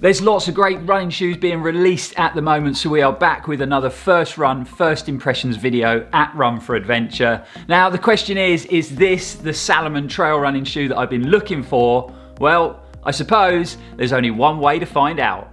There's lots of great running shoes being released at the moment, so we are back with another first run, first impressions video at Run4Adventure. Now the question is this the Salomon trail running shoe that I've been looking for? Well, I suppose there's only one way to find out.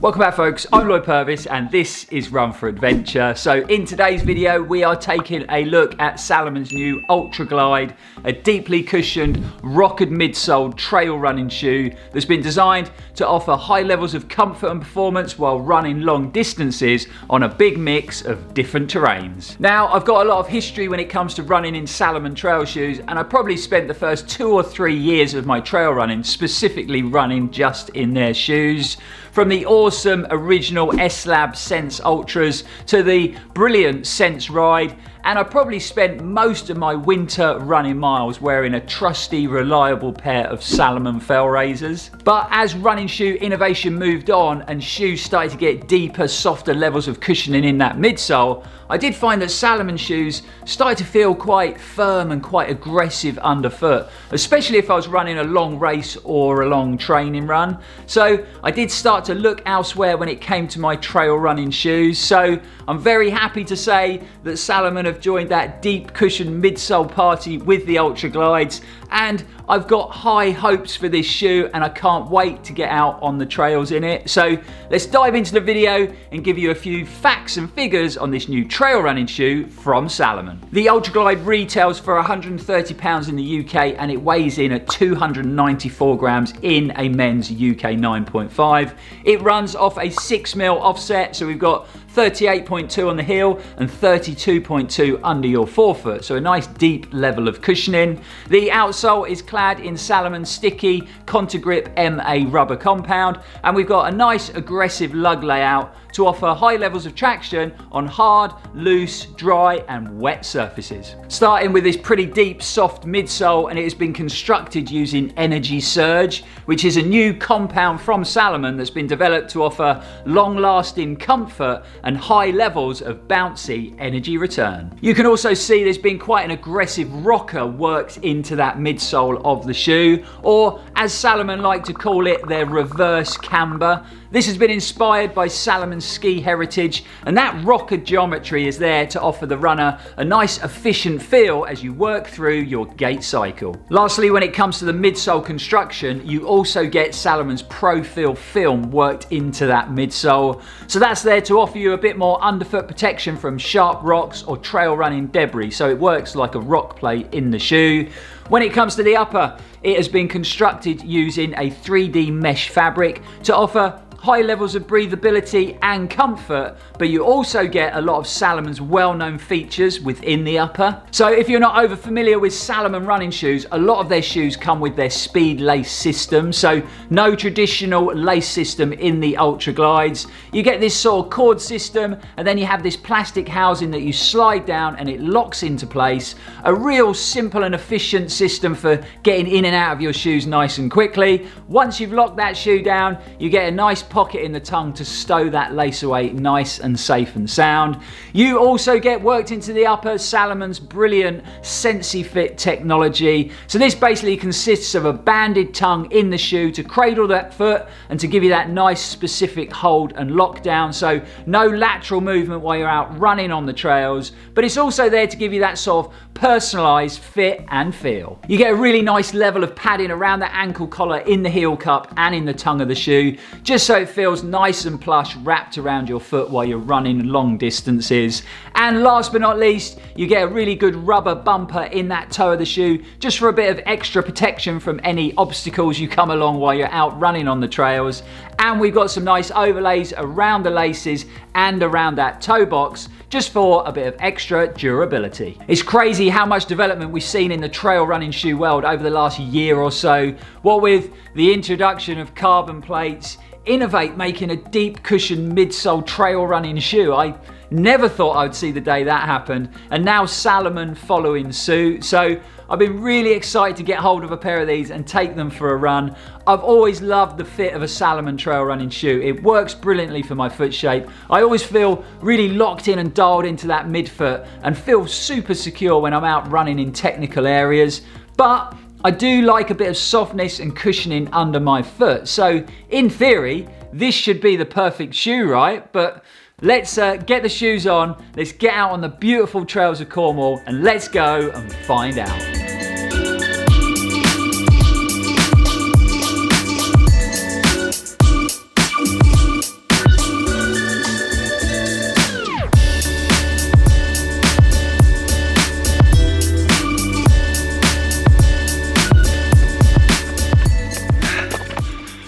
Welcome back folks, I'm Lloyd Purvis and this is Run4Adventure. So in today's video we are taking a look at Salomon's new Ultra Glide, a deeply cushioned rockered midsole trail running shoe that's been designed to offer high levels of comfort and performance while running long distances on a big mix of different terrains. Now I've got a lot of history when it comes to running in Salomon trail shoes, and I probably spent the first 2 or 3 years of my trail running specifically running just in their shoes. From the awesome original S-Lab Sense Ultras to the brilliant Sense Ride, and I probably spent most of my winter running miles wearing a trusty, reliable pair of Salomon Fellraisers. But as running shoe innovation moved on and shoes started to get deeper, softer levels of cushioning in that midsole, I did find that Salomon shoes started to feel quite firm and quite aggressive underfoot, especially if I was running a long race or a long training run. So I did start to look elsewhere when it came to my trail running shoes. So I'm very happy to say that Salomon have joined that deep cushioned midsole party with the Ultra Glides, and I've got high hopes for this shoe and I can't wait to get out on the trails in it. So let's dive into the video and give you a few facts and figures on this new trail running shoe from Salomon. The Ultra Glide retails for £130 in the UK and it weighs in at 294 grams in a men's UK 9.5. It runs off a 6mm offset, so we've got 38.2 on the heel and 32.2 under your forefoot, so a nice deep level of cushioning. The outsole is clad in Salomon sticky Contagrip MA rubber compound, and we've got a nice aggressive lug layout to offer high levels of traction on hard, loose, dry and wet surfaces. Starting with this pretty deep soft midsole, and it has been constructed using Energy Surge, which is a new compound from Salomon that's been developed to offer long-lasting comfort and high levels of bouncy energy return. You can also see there's been quite an aggressive rocker worked into that midsole of the shoe, or as Salomon like to call it, their reverse camber. This has been inspired by Salomon's ski heritage, and that rocker geometry is there to offer the runner a nice efficient feel as you work through your gait cycle. Lastly, when it comes to the midsole construction, you also get Salomon's Pro-Feel film worked into that midsole. So that's there to offer you a bit more underfoot protection from sharp rocks or trail running debris, so it works like a rock plate in the shoe. When it comes to the upper, it has been constructed using a 3D mesh fabric to offer high levels of breathability and comfort, but you also get a lot of Salomon's well-known features within the upper. So if you're not over familiar with Salomon running shoes, a lot of their shoes come with their speed lace system, so no traditional lace system in the Ultra Glides. You get this sort of cord system, and then you have this plastic housing that you slide down and it locks into place. A real simple and efficient system for getting in and out of your shoes nice and quickly. Once you've locked that shoe down, you get a nice pocket in the tongue to stow that lace away nice and safe and sound. You also get worked into the upper Salomon's brilliant SensiFit technology. So this basically consists of a banded tongue in the shoe to cradle that foot and to give you that nice specific hold and lockdown, so no lateral movement while you're out running on the trails, but it's also there to give you that sort of personalized fit and feel. You get a really nice level of padding around the ankle collar, in the heel cup and in the tongue of the shoe, just so it feels nice and plush wrapped around your foot while you're running long distances. And last but not least, you get a really good rubber bumper in that toe of the shoe, just for a bit of extra protection from any obstacles you come along while you're out running on the trails. And we've got some nice overlays around the laces and around that toe box, just for a bit of extra durability. It's crazy how much development we've seen in the trail running shoe world over the last year or so. What with the introduction of carbon plates, Innovate making a deep cushion midsole trail running shoe. I never thought I would see the day that happened, and now Salomon following suit. So I've been really excited to get hold of a pair of these and take them for a run. I've always loved the fit of a Salomon trail running shoe. It works brilliantly for my foot shape. I always feel really locked in and dialed into that midfoot and feel super secure when I'm out running in technical areas. But I do like a bit of softness and cushioning under my foot. So in theory, this should be the perfect shoe, right? But let's get the shoes on, let's get out on the beautiful trails of Cornwall, and let's go and find out.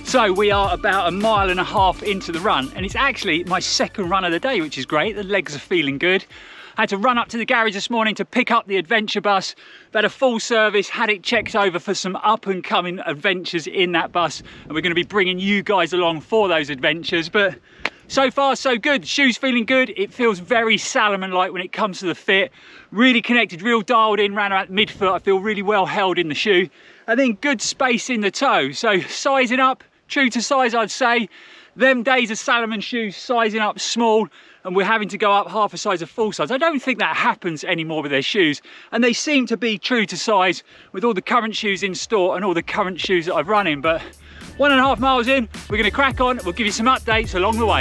So we are about 1.5 miles into the run, and it's actually my second run of the day, which is great. The legs are feeling good. I had to run up to the garage this morning to pick up the adventure bus. They had a full service, had it checked over for some up and coming adventures in that bus, and we're going to be bringing you guys along for those adventures. But so far so good. The shoe's feeling good. It feels very Salomon-like when it comes to the fit. Really connected, real dialed in round about midfoot. I feel really well held in the shoe. And then good space in the toe. So sizing up, true to size, I'd say. Them days of Salomon shoes sizing up small, and we're having to go up half a size of full size. I don't think that happens anymore with their shoes, and they seem to be true to size with all the current shoes in store and all the current shoes that I've run in. But 1.5 miles in, we're going to crack on. We'll give you some updates along the way.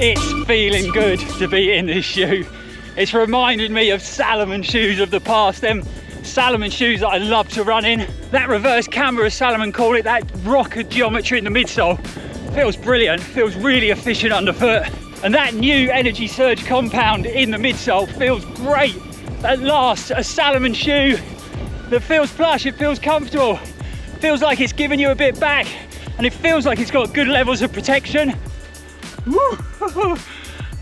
It's feeling good to be in this shoe. It's reminded me of Salomon shoes of the past, them Salomon shoes that I love to run in. That reverse camber, as Salomon call it, that rocker geometry in the midsole, feels brilliant, feels really efficient underfoot. And that new energy surge compound in the midsole feels great. At last, a Salomon shoe that feels plush, it feels comfortable, feels like it's giving you a bit back, and it feels like it's got good levels of protection. Woo!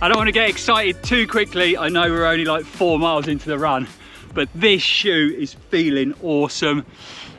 I don't want to get excited too quickly. I know we're only like 4 miles into the run, but this shoe is feeling awesome.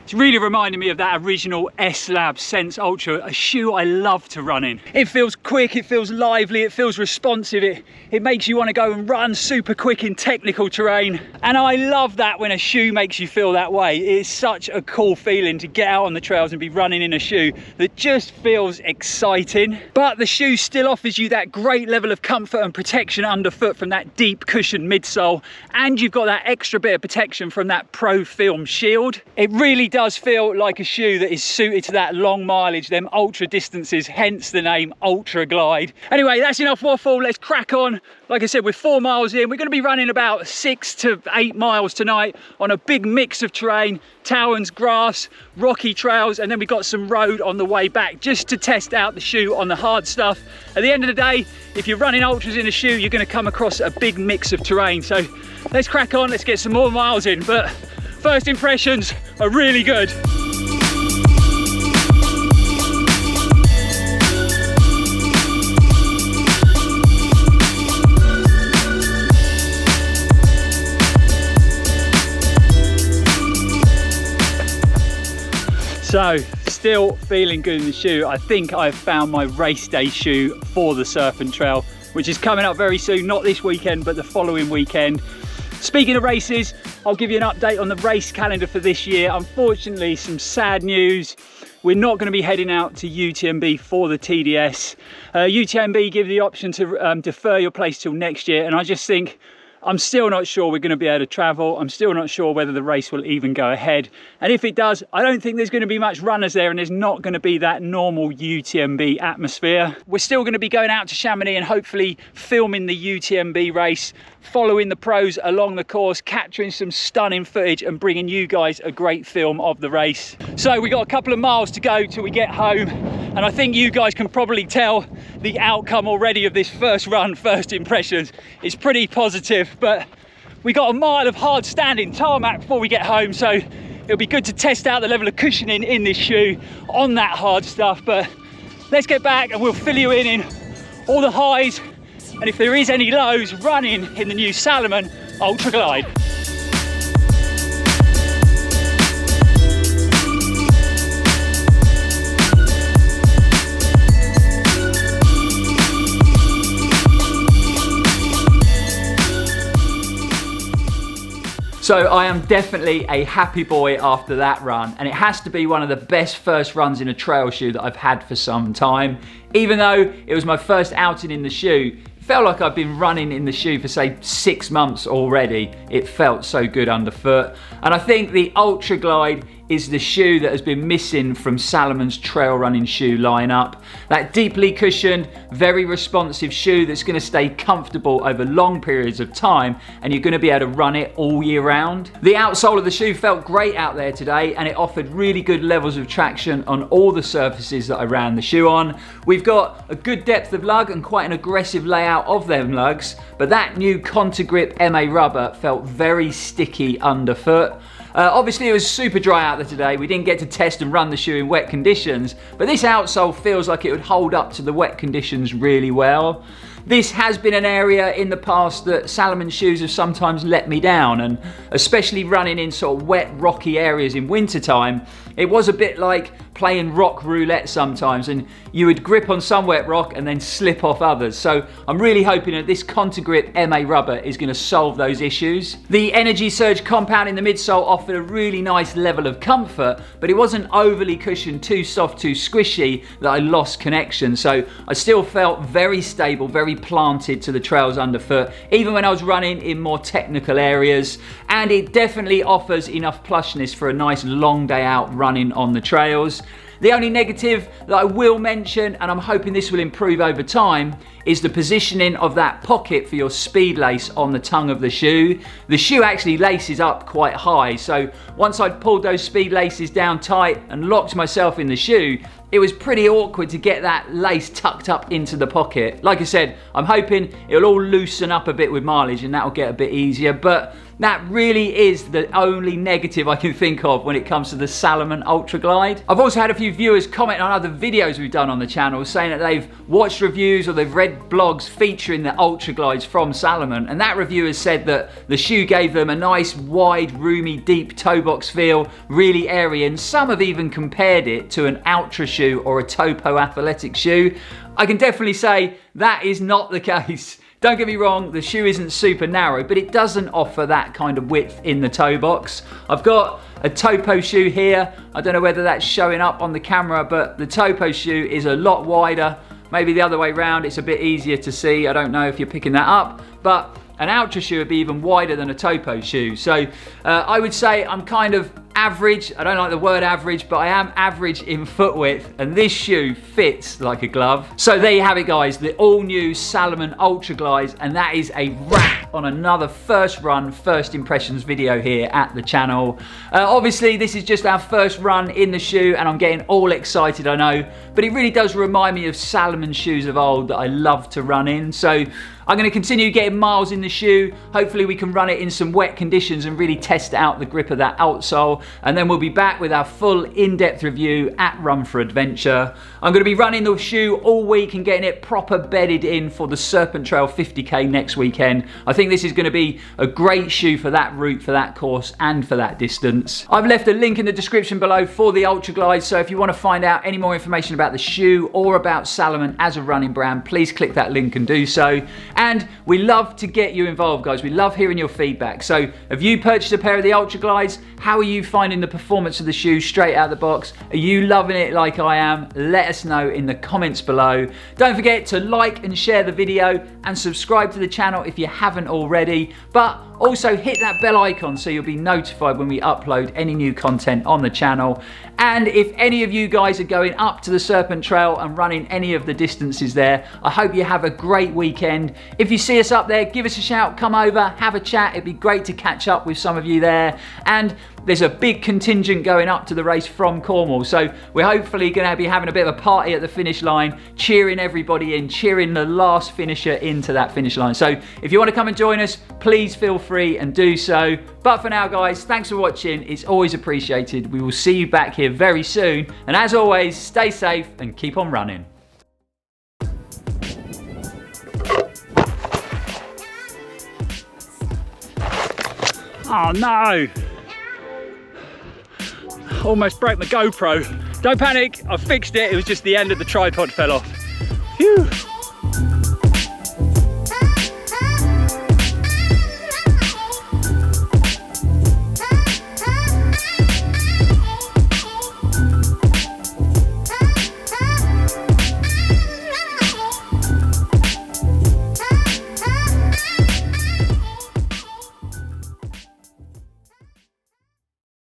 It's really reminding me of that original S-Lab Sense Ultra, a shoe I love to run in. It feels quick, it feels lively, it feels responsive, it makes you want to go and run super quick in technical terrain. And I love that when a shoe makes you feel that way. It's such a cool feeling to get out on the trails and be running in a shoe that just feels exciting. But the shoe still offers you that great level of comfort and protection underfoot from that deep cushion midsole, and you've got that extra bit of protection from that Pro Film shield. It really does feel like a shoe that is suited to that long mileage, them ultra distances, hence the name Ultra Glide. Anyway, that's enough waffle, let's crack on. Like I said, we're 4 miles in. We're going to be running about 6 to 8 miles tonight on a big mix of terrain, towns, grass, rocky trails, and then we've got some road on the way back just to test out the shoe on the hard stuff. At the end of the day, if you're running ultras in a shoe, you're going to come across a big mix of terrain. So let's crack on, let's get some more miles in. But first impressions are really good. So, still feeling good in the shoe. I think I've found my race day shoe for the Surf and Trail, which is coming up very soon, not this weekend, but the following weekend. Speaking of races, I'll give you an update on the race calendar for this year. Unfortunately, some sad news. We're not going to be heading out to UTMB for the TDS. UTMB give the option to defer your place till next year, and I just think I'm still not sure we're going to be able to travel. I'm still not sure whether the race will even go ahead. And if it does, I don't think there's going to be much runners there, and there's not going to be that normal UTMB atmosphere. We're still going to be going out to Chamonix and hopefully filming the UTMB race, following the pros along the course, capturing some stunning footage and bringing you guys a great film of the race. So we got a couple of miles to go till we get home, and I think you guys can probably tell the outcome already of this first run, first impressions. It's pretty positive, but We got a mile of hard standing tarmac before we get home, so it'll be good to test out the level of cushioning in this shoe on that hard stuff. But let's get back and we'll fill you in all the highs, and if there is any lows, running in the new Salomon Ultra Glide. So I am definitely a happy boy after that run, and it has to be one of the best first runs in a trail shoe that I've had for some time. Even though it was my first outing in the shoe, it felt like I've been running in the shoe for say 6 months already. It felt so good underfoot. And I think the Ultra Glide is the shoe that has been missing from Salomon's trail running shoe lineup. That deeply cushioned, very responsive shoe that's going to stay comfortable over long periods of time, and you're going to be able to run it all year round. The outsole of the shoe felt great out there today, and it offered really good levels of traction on all the surfaces that I ran the shoe on. We've got a good depth of lug and quite an aggressive layout of them lugs, but that new Contagrip MA rubber felt very sticky underfoot. Obviously it was super dry out there today. We didn't get to test and run the shoe in wet conditions, but this outsole feels like it would hold up to the wet conditions really well. This has been an area in the past that Salomon shoes have sometimes let me down, and especially running in sort of wet, rocky areas in wintertime, it was a bit like playing rock roulette sometimes, and you would grip on some wet rock and then slip off others. So I'm really hoping that this Contagrip MA rubber is going to solve those issues. The Energy Surge compound in the midsole offered a really nice level of comfort, but it wasn't overly cushioned, too soft, too squishy that I lost connection. So I still felt very stable, very planted to the trails underfoot, even when I was running in more technical areas. And it definitely offers enough plushness for a nice long day out running on the trails. The only negative that I will mention, and I'm hoping this will improve over time, is the positioning of that pocket for your speed lace on the tongue of the shoe. The shoe actually laces up quite high, so once I'd pulled those speed laces down tight and locked myself in the shoe, it was pretty awkward to get that lace tucked up into the pocket. Like I said, I'm hoping it'll all loosen up a bit with mileage and that'll get a bit easier, but that really is the only negative I can think of when it comes to the Salomon Ultra Glide. I've also had a few viewers comment on other videos we've done on the channel saying that they've watched reviews or they've read blogs featuring the Ultra Glides from Salomon, and that reviewer said that the shoe gave them a nice wide, roomy, deep toe box feel, really airy, and some have even compared it to an Ultra shoe or a Topo athletic shoe. I can definitely say that is not the case. Don't get me wrong, the shoe isn't super narrow, but it doesn't offer that kind of width in the toe box. I've got a Topo shoe here. I don't know whether that's showing up on the camera, but the Topo shoe is a lot wider. Maybe the other way around, it's a bit easier to see. I don't know if you're picking that up, but an Ultra shoe would be even wider than a Topo shoe. So I would say I'm kind of average. I don't like the word average, but I am average in foot width, and this shoe fits like a glove. So there you have it, guys, the all new Salomon Ultra Glides, and that is a wrap on another first run, first impressions video here at the channel. Obviously this is just our first run in the shoe and I'm getting all excited, I know, but it really does remind me of Salomon shoes of old that I love to run in. So I'm going to continue getting miles in the shoe. Hopefully we can run it in some wet conditions and really test out the grip of that outsole, and then we'll be back with our full in-depth review at Run4Adventure. I'm going to be running the shoe all week and getting it proper bedded in for the Serpent Trail 50k next weekend. I think this is going to be a great shoe for that route, for that course, and for that distance. I've left a link in the description below for the Ultra Glide, so if you want to find out any more information about the shoe or about Salomon as a running brand, please click that link and do so. And we love to get you involved, guys. We love hearing your feedback. So have you purchased a pair of the Ultra Glides? How are you finding the performance of the shoe straight out of the box? Are you loving it like I am? Let us know in the comments below. Don't forget to like and share the video and subscribe to the channel if you haven't already. But also hit that bell icon so you'll be notified when we upload any new content on the channel. And if any of you guys are going up to the Serpent Trail and running any of the distances there, I hope you have a great weekend. If you see us up there, give us a shout, come over, have a chat. It'd be great to catch up with some of you there. And there's a big contingent going up to the race from Cornwall. So we're hopefully going to be having a bit of a party at the finish line, cheering everybody in, cheering the last finisher into that finish line. So if you want to come and join us, please feel free and do so. But for now, guys, thanks for watching. It's always appreciated. We will see you back here very soon. And as always, stay safe and keep on running. Oh no! Almost broke my GoPro. Don't panic, I fixed it. It was just the end of the tripod fell off. Phew!